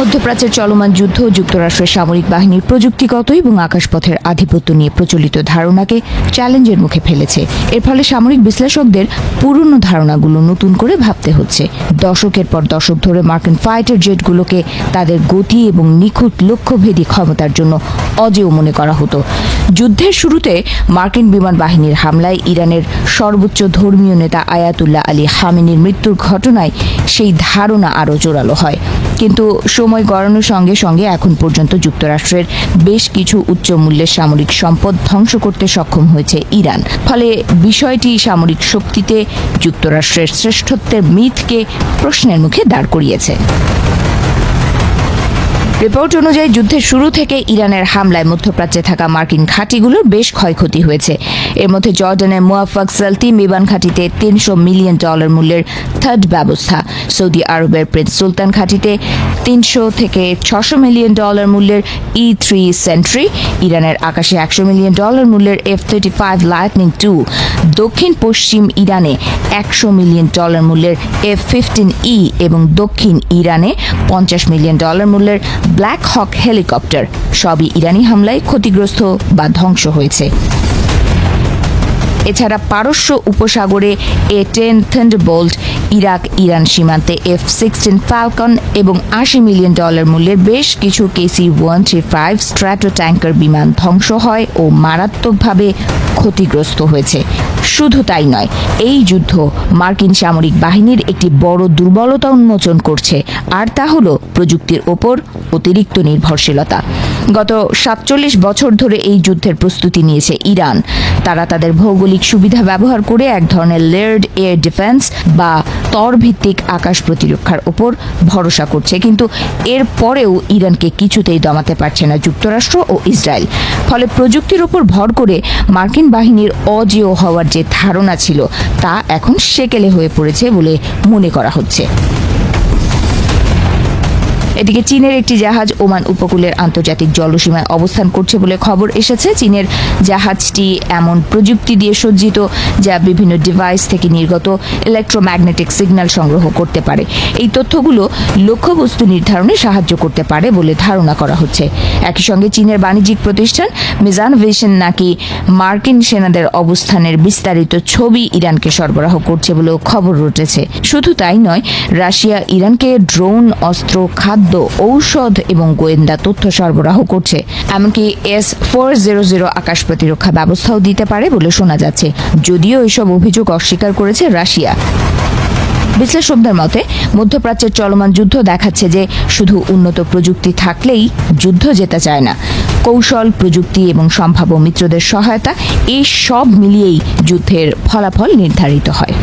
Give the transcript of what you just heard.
মধ্যপ্রাচ্যের চলমান যুদ্ধ যুক্তরাষ্ট্রের সামরিক বাহিনীর প্রযুক্তিগত এবং আকাশপথের আধিপত্য নিয়ে প্রচলিত ধারণাকে চ্যালেঞ্জের মুখে ফেলেছে। এর ফলে সামরিক বিশ্লেষকদের পুরনো ধারণাগুলো নতুন করে ভাবতে হচ্ছে। দশকের পর দশক ধরে মার্কিন ফাইটার জেটগুলোকে তাদের গতি এবং নিখুঁত লক্ষ্যভেদী ক্ষমতার জন্য অজেয় মনে করা হতো। যুদ্ধের শুরুতে মার্কিন বিমান বাহিনীর হামলায় ইরানের সর্বোচ্চ ধর্মীয় নেতা আয়াতুল্লাহ আলী খামেনির মৃত্যুর ঘটনায় সেই ধারণা আরও জোরালো হয়। কিন্তু সময় গড়ানোর সঙ্গে সঙ্গে এখন পর্যন্ত যুক্তরাষ্ট্রের বেশ কিছু উচ্চ মূল্যের সামরিক সম্পদ ধ্বংস করতে সক্ষম হয়েছে ইরান। ফলে বিষয়টি সামরিক শক্তিতে যুক্তরাষ্ট্রের শ্রেষ্ঠত্বের মিথকে প্রশ্নের মুখে দাঁড় করিয়েছে। রিপোর্ট অনুযায়ী যুদ্ধের শুরু থেকে ইরানের হামলায় মধ্যপ্রাচ্যে থাকা মার্কিন ঘাঁটিগুলোর বেশ ক্ষয়ক্ষতি হয়েছে। এর মধ্যে জর্ডানের মুয়াফাক সালতি বিমান ঘাঁটিতে $300 মিলিয়ন মূল্যের থার্ড ব্যবস্থা, সৌদি আরবের প্রিন্স সুলতান ঘাঁটিতে $300 থেকে $600 মিলিয়ন মূল্যের E3 সেন্ট্রি, ইরানের আকাশে $100 মিলিয়ন মূল্যের F-35 লাইটনিং II, দক্ষিণ পশ্চিম ইরানে $100 মিলিয়ন মূল্যের F-15E এবং দক্ষিণ ইরানে $50 মিলিয়ন মূল্যের ব্ল্যাক হক হেলিকপ্টার সবই ইরানি হামলায় ক্ষতিগ্রস্ত বা ধ্বংস হয়েছে। এছাড়া পারস্য উপসাগরে A-10 থান্ডারবোল্ট, ইরাক ইরান সীমান্তে F-16 ফ্যালকন এবং $80 মিলিয়ন মূল্যের বেশ কিছু KC-135 স্ট্র্যাটো ট্যাঙ্কার বিমান ধ্বংস হয় ও মারাত্মকভাবে ক্ষতিগ্রস্ত হয়েছে। শুধু তাই নয়, এই যুদ্ধ মার্কিন সামরিক বাহিনীর একটি বড় দুর্বলতা উন্মোচন করছে, আর তা হল প্রযুক্তির ওপর অতিরিক্ত নির্ভরশীলতা। গত 47 বছর ধরে এই যুদ্ধের প্রস্তুতি নিয়েছে ইরান। তারা তাদের ভৌগোলিক সুবিধা ব্যবহার করে এক ধরনের লেয়ার্ড এয়ার ডিফেন্স বা স্তরভিত্তিক আকাশ প্রতিরক্ষার ওপর ভরসা করছে, কিন্তু এর পরেও ইরানকে কিছুতেই দমাতে পারছে না যুক্তরাষ্ট্র ও ইসরায়েল। ফলে প্রযুক্তির ওপর ভর করে মার্কিন বাহিনীর অজেয় হওয়ার যে ধারণা ছিল তা এখন সেকেলে হয়ে পড়েছে বলে মনে করা হচ্ছে। এদিকে চীনের একটি জাহাজ ওমান উপকূলের আন্তর্জাতিক জলসীমায় অবস্থান করছে বলে খবর এসেছে। চীনের জাহাজটি এমন প্রযুক্তি দিয়ে সজ্জিত যা বিভিন্ন ডিভাইস থেকে নির্গত ইলেকট্রোম্যাগনেটিক সিগন্যাল সংগ্রহ করতে পারে। এই তথ্যগুলো লক্ষ্যবস্তু নির্ধারণে সাহায্য করতে পারে বলে ধারণা করা হচ্ছে। একই সঙ্গে চীনের বাণিজ্যিক প্রতিষ্ঠান মিজান ভিশন নাকি মার্কিন সেনাদের অবস্থানের বিস্তারিত ছবি ইরানকে সরবরাহ করছে বলেও খবর উঠেছে। শুধু তাই নয়, রাশিয়া ইরানকে ড্রোন, অস্ত্র, খাদ্য, ঔষধ এবং গোয়েন্দা তথ্য সরবরাহ করছে। এমনকি S-400 আকাশ প্রতিরক্ষা ব্যবস্থাও দিতে পারে বলে শোনা যাচ্ছে, যদিও এসব অভিযোগ অস্বীকার করেছে রাশিয়া। বিশ্লেষকদের মতে মধ্যপ্রাচ্যের চলমান যুদ্ধ দেখাচ্ছে যে শুধু উন্নত প্রযুক্তি থাকলেই যুদ্ধ জেতা যায় না। কৌশল, প্রযুক্তি এবং সম্ভাব্য মিত্রদের সহায়তা, এই সব মিলিয়েই যুদ্ধের ফলাফল নির্ধারিত হয়।